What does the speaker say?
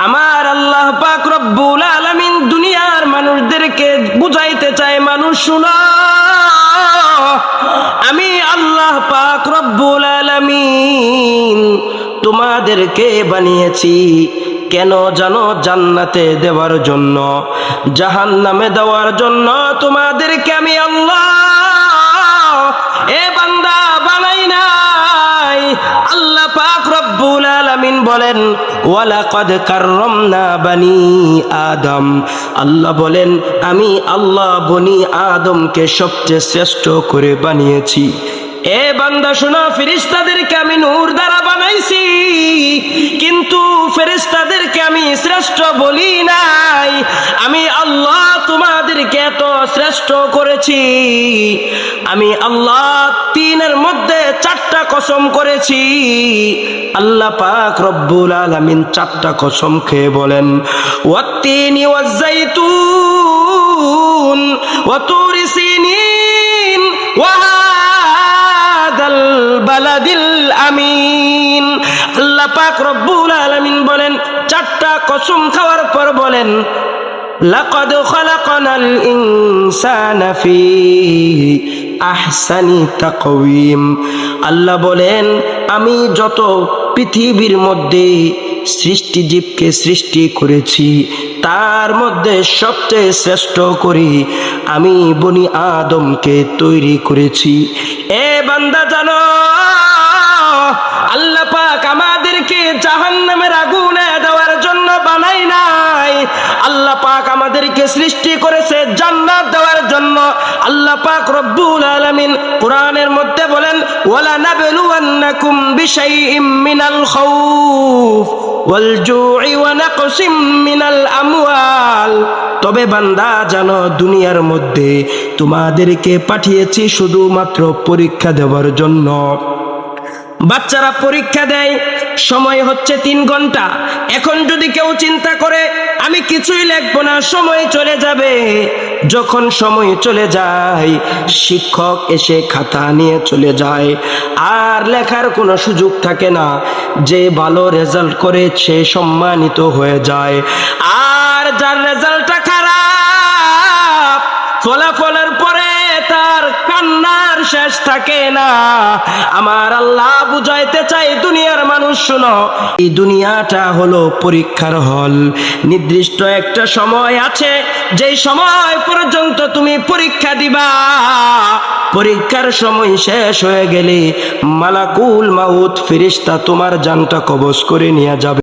আমার আল্লাহ পাক রব্বুল আলামিন দুনিয়ার মানুষদেরকে বুঝাইতে চায়, মানুষ শুনো, আমি আল্লাহ পাক রব্বুল আলামিন তোমাদেরকে বানিয়েছি কেন জানো? জান্নাতে দেওয়ার জন্য, জাহান্নামে দেওয়ার জন্য তোমাদেরকে আমি আল্লাহ এ বান্দা বানাই নাই। আল্লাহ পাক রব্বুল আলামিন বলেন, ওয়ালাকাদ কাররামনা বানি আদম। আল্লাহ বলেন, আমি আল্লাহ বনি আদমকে সবচেয়ে শ্রেষ্ঠ করে বানিয়েছি। এ বান্দা শোনো, ফেরেশতাদেরকে আমি নূর দ্বারা বানাইছি, কিন্তু ফেরেশতাদেরকে আমি শ্রেষ্ঠ বলি নাই। আমি আল্লাহ তোমাদেরকে এত শ্রেষ্ঠ করেছি। আমি আল্লাহ তিনের মধ্যে চারটা কসম করেছি। আল্লাহ পাক রব্বুল আলামিন চারটা কসম খেয়ে বলেন, ওয়াত্তিনি ওয়াজ্জাইতুন ওয়া তুরি সিনিন ওয়া হাদাল বালাদিল আমিন। আল্লাহ পাক রব্বুল আলামিন বলেন, চারটা কসম খাওয়ার পর বলেন, লাকাদ খালাকনাল ইনসানা ফি আহসানি তাকওয়িম। আল্লাহ বলেন, আমি যত পৃথিবীর মধ্যে সৃষ্টিজীবকে সৃষ্টি করেছি তার মধ্যে সবচেয়ে শ্রেষ্ঠ করে আমি বনি আদমকে তৈরি করেছি। এ বান্দা জানো, আল্লাহ পাক আমাদেরকে জাহান্নামের আগুনে দেওয়ার জন্য বানাই নাই। আল্লাহ পাক আমাদেরকে সৃষ্টি করেছে জান্নাত দেওয়ার জন্য। আল্লাহ পাক রব্বুল আলামিন কোরআনের মধ্যে বলেন, ওয়ালা নাবলুওয়ান্নাকুম বিশাইইম মিনাল খাউফ ওয়াল জুই ওয়া নাকসিম মিনাল আমওয়াল। তবে বান্দা জানো, দুনিয়ার মধ্যে তোমাদেরকে পাঠিয়েছি শুধুমাত্র পরীক্ষা দেওয়ার জন্য। বাচ্চারা পরীক্ষা দেয়, সময় হচ্ছে 3 ঘন্টা। এখন যদি কেউ চিন্তা করে আমি কিছুই লিখবো না, সময় চলে যাবে, যখন সময় চলে যায় শিক্ষক এসে খাতা নিয়ে চলে যায়, আর লেখার কোনো সুযোগ থাকে না। যে ভালো রেজাল্ট করে সে সম্মানিত হয়ে যায়, আর যার রেজাল্টটা খারাপ, ফলাফলের পরে তার কান্নার শেষ থাকে না। আমার আল্লাহ বুঝাইতে চাই, দুনিয়ার মানুষ শুনো, এই দুনিয়াটা হলো পরীক্ষার হল। নির্দিষ্ট একটা সময় আছে, যেই সময় পর্যন্ত তুমি পরীক্ষা দিবা। পরীক্ষার সময় শেষ হয়ে গেলে মালাকুল মাউত ফেরেশতা তোমার জানটা কবজ করে নিয়ে যাবে।